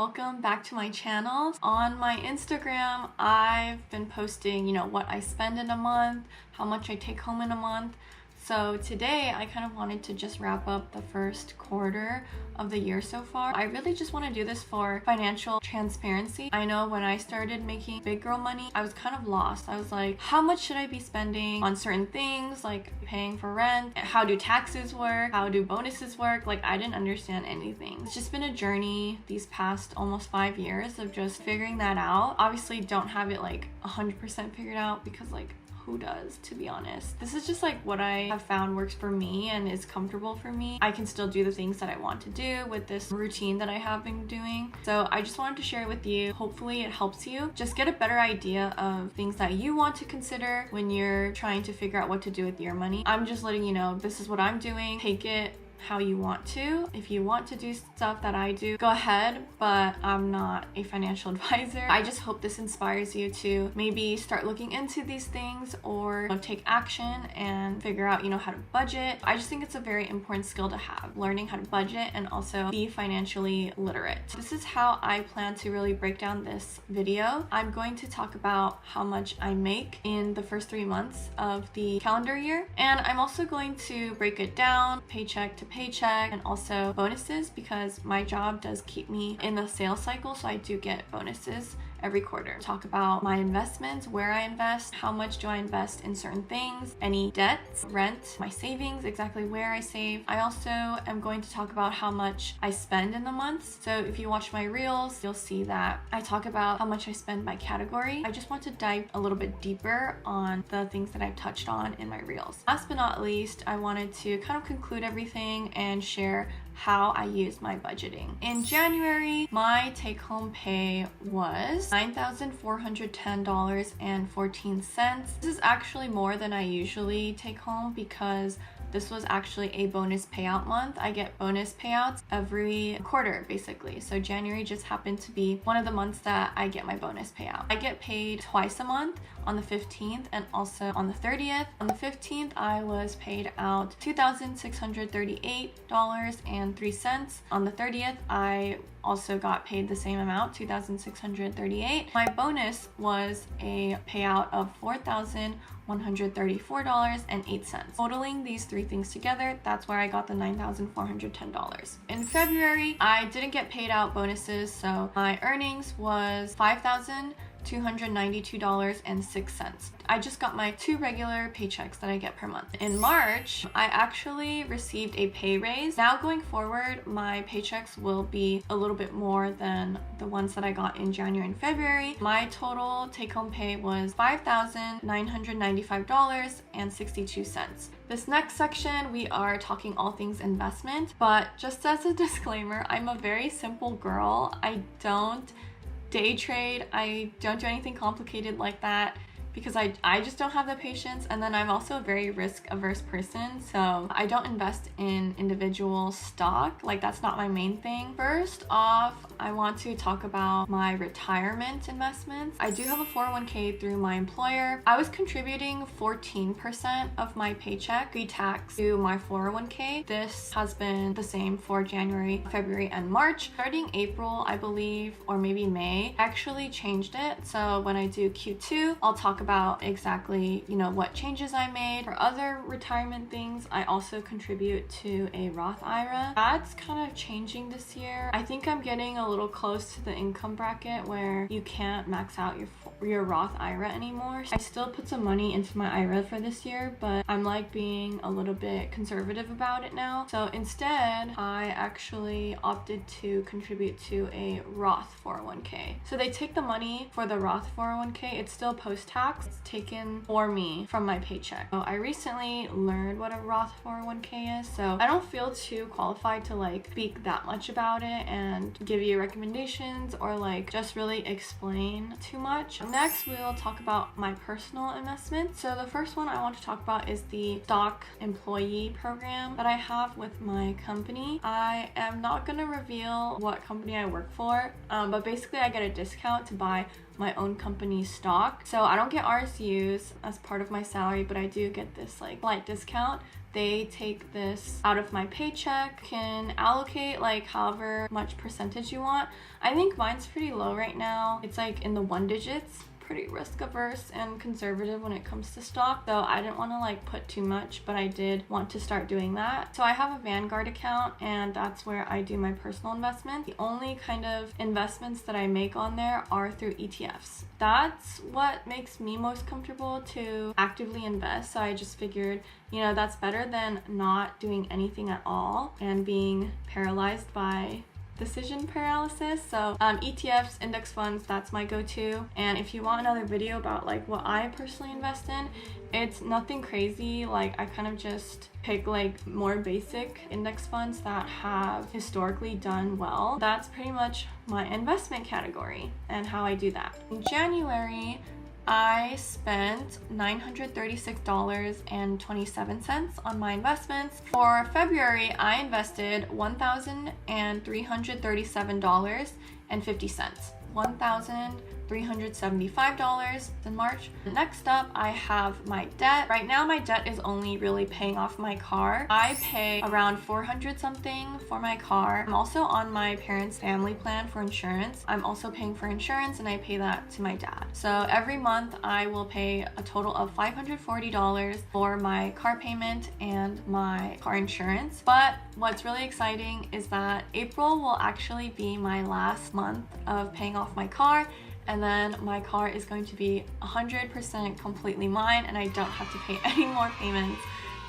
welcome back to my channel. On my Instagram, I've been posting, what I spend in a month, how much I take home in a month. So today I kind of wanted to just wrap up the first quarter of the year so far. I really just want to do this for financial transparency. I know when I started making big girl money, I was kind of lost. I was like, how much should I be spending on certain things, like paying for rent? How do taxes work? How do bonuses work? Like, I didn't understand anything. It's just been a journey these past almost 5 years of just figuring that out. Obviously don't have it like 100% figured out because who does, to be honest? This is just what I have found works for me and is comfortable for me. I can still do the things that I want to do with this routine that I have been doing. So I just wanted to share it with you. Hopefully it helps you just get a better idea of things that you want to consider when you're trying to figure out what to do with your money. I'm just letting you know this is what I'm doing. Take it how you want to. If you want to do stuff that I do, go ahead, but I'm not a financial advisor. I just hope this inspires you to maybe start looking into these things or take action and figure out how to budget. I just think it's a very important skill to have, learning how to budget and also be financially literate. This is how I plan to really break down this video. I'm going to talk about how much I make in the first 3 months of the calendar year, and I'm also going to break it down paycheck to paycheck and also bonuses, because my job does keep me in the sales cycle, so I do get bonuses every quarter. Talk about my investments, where I invest, how much do I invest in certain things, any debts, rent, my savings, exactly where I save. I also am going to talk about how much I spend in the months. So if you watch my reels, you'll see that I talk about how much I spend by category. I just want to dive a little bit deeper on the things that I've touched on in my reels. Last but not least, I wanted to kind of conclude everything and share how I use my budgeting. In January, my take-home pay was $9,410.14. This is actually more than I usually take home because this was actually a bonus payout month. I get bonus payouts every quarter, basically. So January just happened to be one of the months that I get my bonus payout. I get paid twice a month, on the 15th and also on the 30th. On the 15th, I was paid out $2,638.03. On the 30th, I also got paid the same amount, $2,638. My bonus was a payout of $4,134.08. Totaling these three things together, that's where I got the $9,410. In February, I didn't get paid out bonuses, so my earnings was $5,292.06. I just got my 2 regular paychecks that I get per month. In March, I actually received a pay raise. Now going forward, my paychecks will be a little bit more than the ones that I got in January and February. My total take-home pay was $5,995.62. This next section, we are talking all things investment, but just as a disclaimer, I'm a very simple girl. I don't day trade. I don't do anything complicated like that because I just don't have the patience, and then I'm also a very risk averse person, so I don't invest in individual stock. That's not my main thing. First off, I want to talk about my retirement investments. I do have a 401k through my employer. I was contributing 14% of my paycheck pre-tax to my 401k. This has been the same for January, February, and March. Starting April, I believe, or maybe May, I actually changed it. So when I do Q2, I'll talk about exactly what changes I made. For other retirement things, I also contribute to a Roth IRA. That's kind of changing this year. I think I'm getting a little close to the income bracket where you can't max out your Roth IRA anymore. I still put some money into my IRA for this year, but I'm being a little bit conservative about it now. So instead, I actually opted to contribute to a Roth 401k. So they take the money for the Roth 401k. It's still post-tax. It's taken for me from my paycheck. So I recently learned what a Roth 401k is, so I don't feel too qualified to speak that much about it and give you recommendations or just really explain too much. Next, we'll talk about my personal investments. So the first one I want to talk about is the stock employee program that I have with my company. I am not going to reveal what company I work for, but basically I get a discount to buy my own company's stock. So I don't get RSUs as part of my salary, but I do get this slight discount They take this out of my paycheck, can allocate like however much percentage you want. I think mine's pretty low right now. It's like in the 1 digits. Pretty risk averse and conservative when it comes to stock, though I didn't want to like put too much, but I did want to start doing that. So I have a Vanguard account, and that's where I do my personal investment. The only kind of investments that I make on there are through ETFs. That's what makes me most comfortable to actively invest. So I just figured, you know, that's better than not doing anything at all and being paralyzed by decision paralysis. So ETFs, index funds, that's my go-to. And if you want another video about like what I personally invest in, it's nothing crazy. Like I kind of just pick like more basic index funds that have historically done well. That's pretty much my investment category and how I do that. In January, I spent $936.27 on my investments. For February, I invested $1,337.50. $1,375 in March. Next up, I have my debt. Right now, my debt is only really paying off my car. I pay around 400 something for my car. I'm also on my parents' family plan for insurance. I'm also paying for insurance, and I pay that to my dad. So every month, I will pay a total of $540 for my car payment and my car insurance. But what's really exciting is that April will actually be my last month of paying off my car, and then my car is going to be 100% completely mine, and I don't have to pay any more payments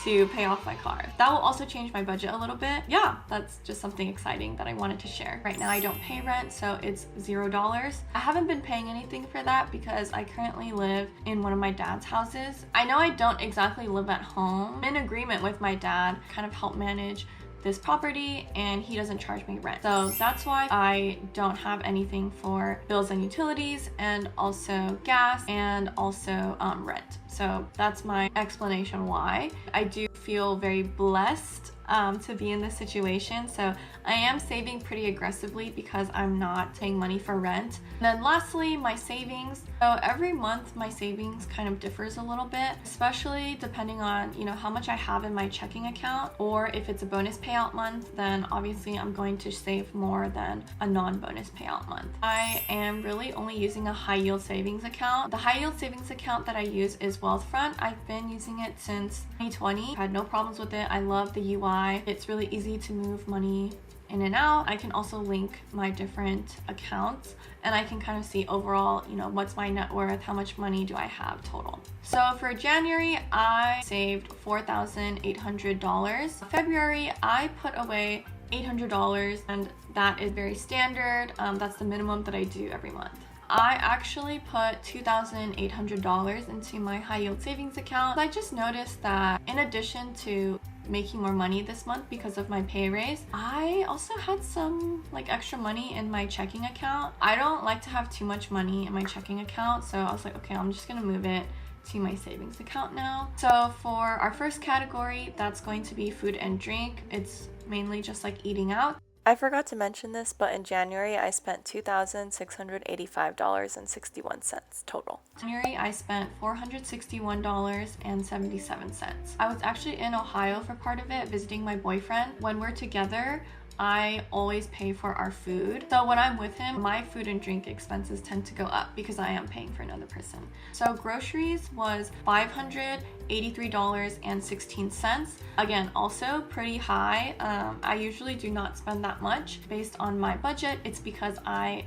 to pay off my car. That will also change my budget a little bit. Yeah, that's just something exciting that I wanted to share. Right now I don't pay rent, so it's $0. I haven't been paying anything for that because I currently live in one of my dad's houses. I know I don't exactly live at home. I'm in agreement with my dad, kind of help manage this property, and he doesn't charge me rent. So that's why I don't have anything for bills and utilities, and also gas, and also rent. So that's my explanation why. I do feel very blessed to be in this situation. So I am saving pretty aggressively because I'm not paying money for rent. And then lastly, my savings. So every month my savings kind of differs a little bit, especially depending on, you know, how much I have in my checking account, or if it's a bonus payout month, then obviously I'm going to save more than a non-bonus payout month. I am really only using a high yield savings account. The high yield savings account that I use is Wealthfront. I've been using it since 2020. I had no problems with it. I love the UI. It's really easy to move money in and out. I can also link my different accounts, and I can kind of see overall, you know, what's my net worth, how much money do I have total. So for January, I saved $4,800. February, I put away $800, and that is very standard. That's the minimum that I do every month. I actually put $2,800 into my high yield savings account. I just noticed that in addition to making more money this month because of my pay raise, I also had some like extra money in my checking account. I don't like to have too much money in my checking account, so I was like, okay, I'm just gonna move it to my savings account now. So for our first category, that's going to be food and drink. It's mainly just like eating out. I forgot to mention this, but in January, I spent $2,685.61 total. In January, I spent $461.77. I was actually in Ohio for part of it, visiting my boyfriend. When we're together, I always pay for our food. So when I'm with him, my food and drink expenses tend to go up because I am paying for another person. So groceries was $583.16. Again, also pretty high. I usually do not spend that much based on my budget. It's because I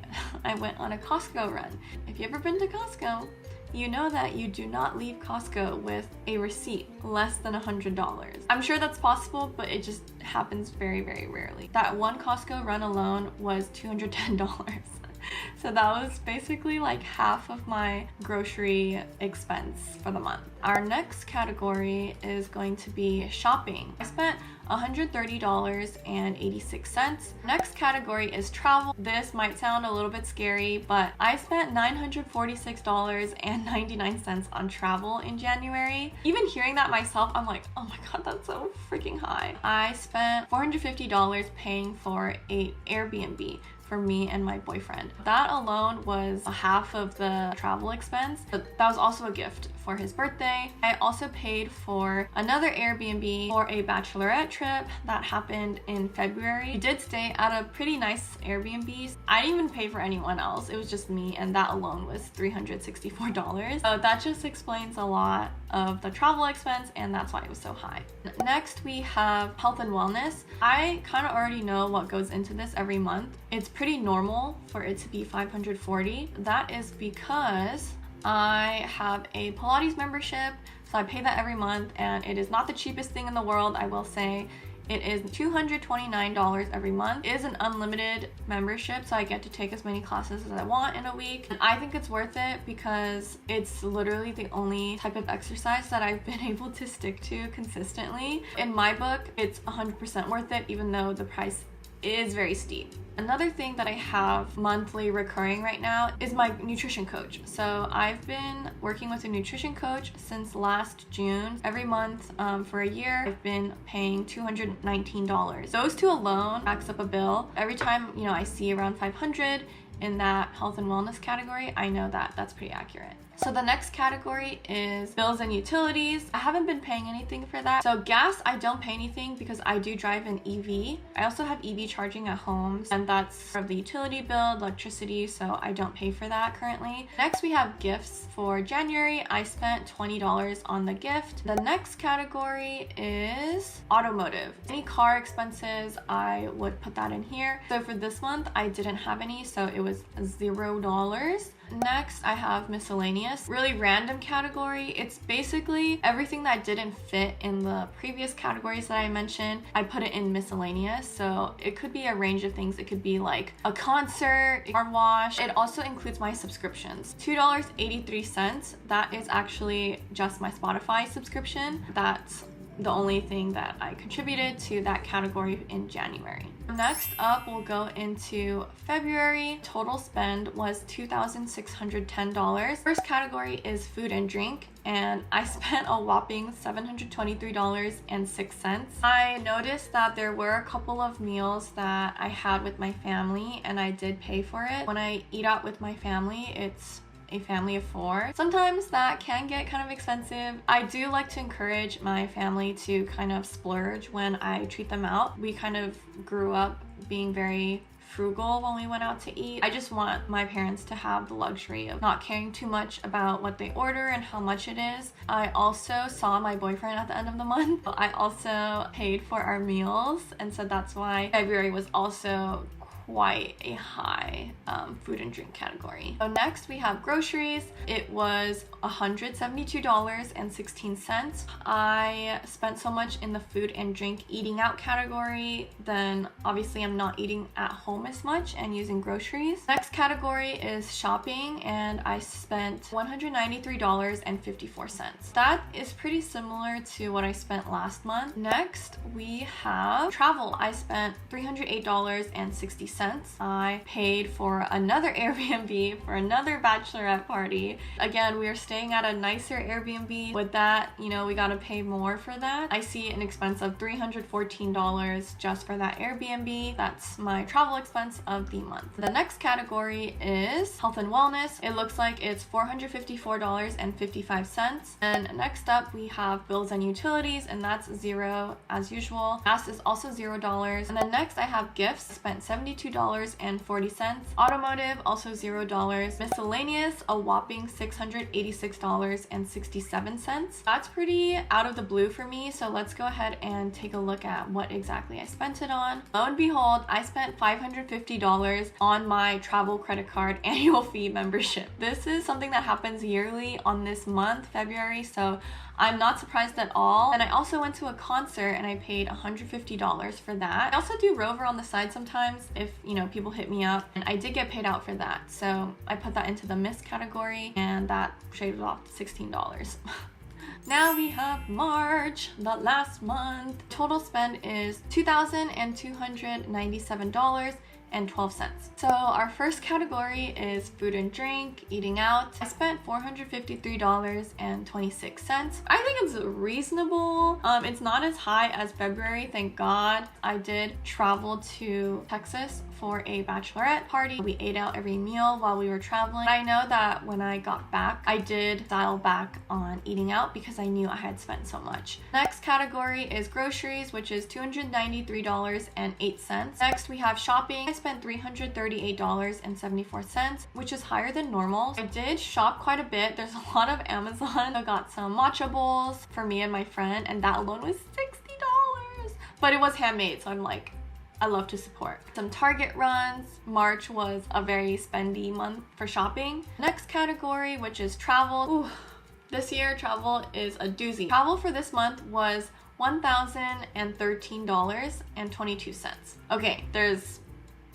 went on a Costco run. If you've ever been to Costco, you know that you do not leave Costco with a receipt less than $100. I'm sure that's possible, but it just happens very, very rarely. That one Costco run alone was $210. So that was basically like half of my grocery expense for the month. Our next category is going to be shopping. I spent $130.86. Next category is travel. This might sound a little bit scary, but I spent $946.99 on travel in January. Even hearing that myself, I'm like, oh my god, that's so freaking high. I spent $450 paying for an Airbnb for me and my boyfriend. That alone was half of the travel expense, but that was also a gift for his birthday. I also paid for another Airbnb for a bachelorette trip that happened in February. We did stay at a pretty nice Airbnb. I didn't even pay for anyone else. It was just me, and that alone was $364. So that just explains a lot of the travel expense, and that's why it was so high. Next, we have health and wellness. I kind of already know what goes into this every month. It's pretty normal for it to be $540. That is because I have a Pilates membership, so I pay that every month, and it is not the cheapest thing in the world, I will say. It is $229 every month. It is an unlimited membership, so I get to take as many classes as I want in a week. And I think it's worth it because it's literally the only type of exercise that I've been able to stick to consistently. In my book, it's 100% worth it, even though the price is very steep. Another thing that I have monthly recurring right now is my nutrition coach. So I've been working with a nutrition coach since last June. Every month for a year, I've been paying $219. Those two alone backs up a bill. Every time, I see around 500 in that health and wellness category, I know that that's pretty accurate. So the next category is bills and utilities. I haven't been paying anything for that. So gas, I don't pay anything because I do drive an EV. I also have EV charging at home, and that's for the utility bill, electricity, so I don't pay for that currently. Next, we have gifts. For January, I spent $20 on the gift. The next category is automotive. Any car expenses, I would put that in here. So for this month, I didn't have any, so it was $0. Next, I have miscellaneous, really random category. It's basically everything that didn't fit in the previous categories that I mentioned. I put it in miscellaneous, so it could be a range of things. It could be like a concert, a car wash. It also includes my subscriptions. $2.83. That is actually just my Spotify subscription. That's the only thing that I contributed to that category in January. Next up, we'll go into February. Total spend was $2,610. First category is food and drink, and I spent a whopping $723.06. I noticed that there were a couple of meals that I had with my family, and I did pay for it. When I eat out with my family, it's a family of 4. Sometimes that can get kind of expensive. I do like to encourage my family to kind of splurge when I treat them out. We kind of grew up being very frugal when we went out to eat. I just want my parents to have the luxury of not caring too much about what they order and how much it is. I also saw my boyfriend at the end of the month. I also paid for our meals, and so that's why February was also quite a high food and drink category. So next we have groceries. It was $172.16. I spent so much in the food and drink eating out category, then obviously I'm not eating at home as much and using groceries. Next category is shopping, and I spent $193.54. That is pretty similar to what I spent last month. Next we have travel. I spent $308.60. I paid for another Airbnb for another bachelorette party. Again, we are staying at a nicer Airbnb. With that, we gotta pay more for that. I see an expense of $314 just for that Airbnb. That's my travel expense of the month. The next category is health and wellness. It looks like it's $454.55. And next up, we have bills and utilities, and that's $0 as usual. Gas is also $0. And then next I have gifts. Spent $72.40. Automotive, also $0. Miscellaneous, a whopping $686.67. That's pretty out of the blue for me, so let's go ahead and take a look at what exactly I spent it on. Lo and behold, I spent $550 on my travel credit card annual fee membership. This is something that happens yearly on this month, February, so I'm not surprised at all. And I also went to a concert and I paid $150 for that. I also do Rover on the side sometimes if, people hit me up, and I did get paid out for that. So I put that into the miss category, and that shaved off $16. Now we have March, the last month. Total spend is $2,297. So our first category is food and drink, eating out. I spent $453.26. I think it's reasonable. It's not as high as February, thank God. I did travel to Texas for a bachelorette party. We ate out every meal while we were traveling. I know that when I got back, I did dial back on eating out because I knew I had spent so much. Next category is groceries, which is $293.08. Next, we have shopping. I spent $338.74, which is higher than normal. I did shop quite a bit. There's a lot of Amazon. I got some matcha bowls for me and my friend, and that alone was $60. But it was handmade, so I'm like, I love to support. Some Target runs. March was a very spendy month for shopping. Next category, which is travel. Ooh, this year travel is a doozy. Travel for this month was $1,013.22. Okay, there's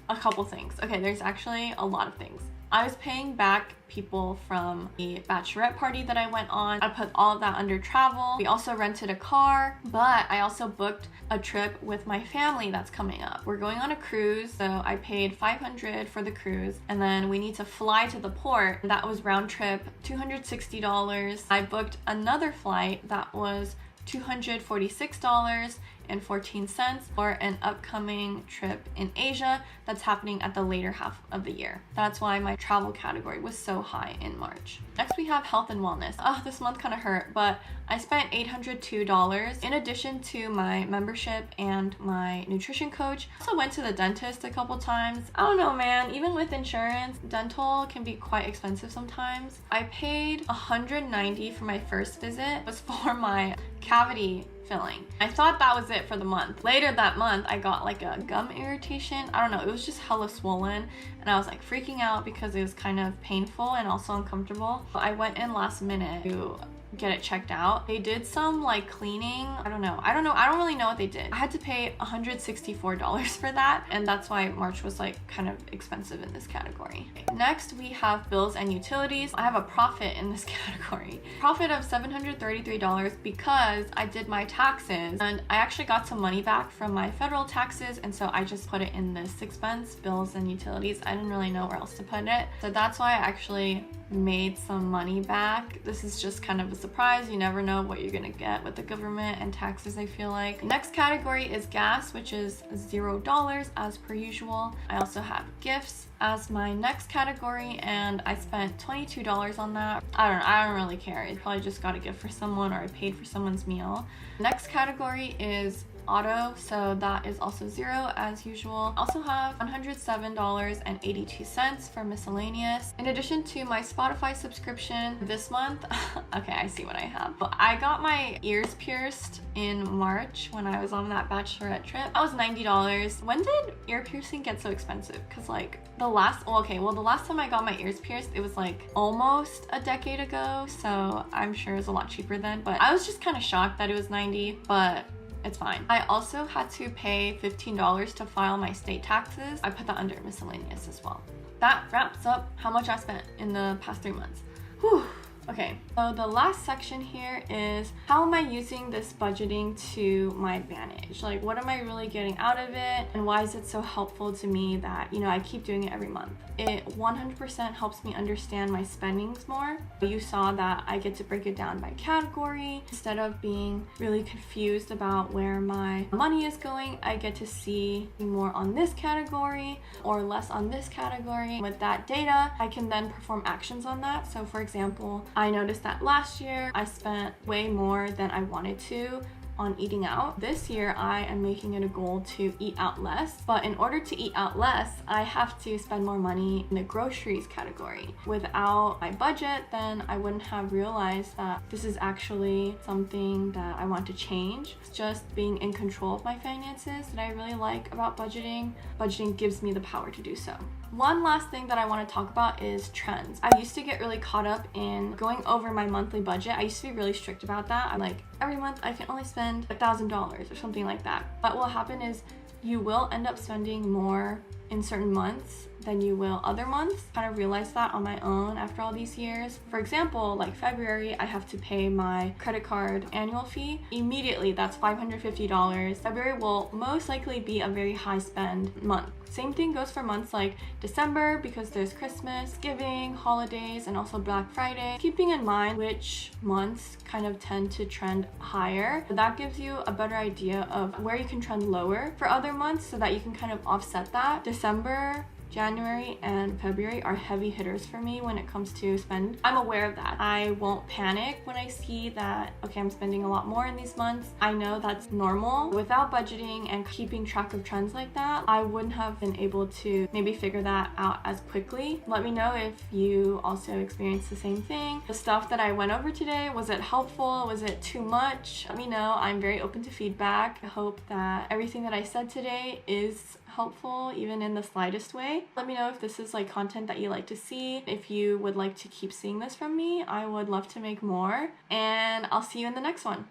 a couple things. Okay, there's actually a lot of things. I was paying back people from the bachelorette party that I went on. I put all of that under travel. We also rented a car, but I also booked a trip with my family that's coming up. We're going on a cruise, so I paid $500 for the cruise, and then we need to fly to the port. That was round trip $260. I booked another flight that was $246.14 for an upcoming trip in Asia that's happening at the later half of the year. That's why my travel category was so high in March. Next, we have health and wellness. Oh, this month kind of hurt, but I spent $802 in addition to my membership and my nutrition coach. I also went to the dentist a couple times. I don't know, man, even with insurance, dental can be quite expensive sometimes. I paid $190 for my first visit. It was for my cavity filling. I thought that was it for the month. Later that month, I got like a gum irritation. I don't know, it was just hella swollen, and I was like freaking out because it was kind of painful and also uncomfortable. I went in last minute to get it checked out. They did some like cleaning. I don't really know what they did. I had to pay $164 for that, and that's why March was like kind of expensive in this category. Next, we have bills and utilities. I have a profit in this category. Profit of $733 because I did my taxes, and I actually got some money back from my federal taxes, and so I just put it in this expense, bills and utilities. I didn't really know where else to put it, so that's why I actually made some money back. This is just kind of a surprise. You never know what you're gonna get with the government and taxes, I feel like. Next category is gas, which is $0 as per usual. I also have gifts as my next category, and I spent $22 on that. I don't really care. I probably just got a gift for someone, or I paid for someone's meal. Next category is auto, so that is also 0 as usual. Also have $107.82 for miscellaneous. In addition to my Spotify subscription this month, okay, I see what I have. I got my ears pierced in March when I was on that bachelorette trip. That was $90. When did ear piercing get so expensive? Because like the last time I got my ears pierced, it was like almost a decade ago, so I'm sure it was a lot cheaper then, but I was just kind of shocked that it was $90, but it's fine. I also had to pay $15 to file my state taxes. I put that under miscellaneous as well. That wraps up how much I spent in the past 3 months. Whew. Okay, so the last section here is how am I using this budgeting to my advantage? Like, what am I really getting out of it? And why is it so helpful to me that, you know, I keep doing it every month? It 100% helps me understand my spendings more. You saw that I get to break it down by category. Instead of being really confused about where my money is going, I get to see more on this category or less on this category. With that data, I can then perform actions on that. So for example, I noticed that last year I spent way more than I wanted to on eating out. This year I am making it a goal to eat out less, but in order to eat out less, I have to spend more money in the groceries category. Without my budget, then I wouldn't have realized that this is actually something that I want to change. It's just being in control of my finances that I really like about budgeting. Budgeting gives me the power to do so. One last thing that I want to talk about is trends. I used to get really caught up in going over my monthly budget. I used to be really strict about that. I'm like, every month I can only spend $1,000 or something like that. What will happen is you will end up spending more in certain months than you will other months. Kind of realized that on my own after all these years. For example, like February, I have to pay my credit card annual fee. Immediately, that's $550. February will most likely be a very high spend month. Same thing goes for months like December, because there's Christmas, giving, holidays, and also Black Friday. Keeping in mind which months kind of tend to trend higher, that gives you a better idea of where you can trend lower for other months so that you can kind of offset that. December, January, and February are heavy hitters for me when it comes to spend. I'm aware of that. I won't panic when I see that, okay, I'm spending a lot more in these months. I know that's normal. Without budgeting and keeping track of trends like that, I wouldn't have been able to maybe figure that out as quickly. Let me know if you also experienced the same thing. The stuff that I went over today, was it helpful? Was it too much? Let me know. I'm very open to feedback. I hope that everything that I said today is helpful, even in the slightest way. Let me know if this is like content that you like to see. If you would like to keep seeing this from me, I would love to make more, and I'll see you in the next one.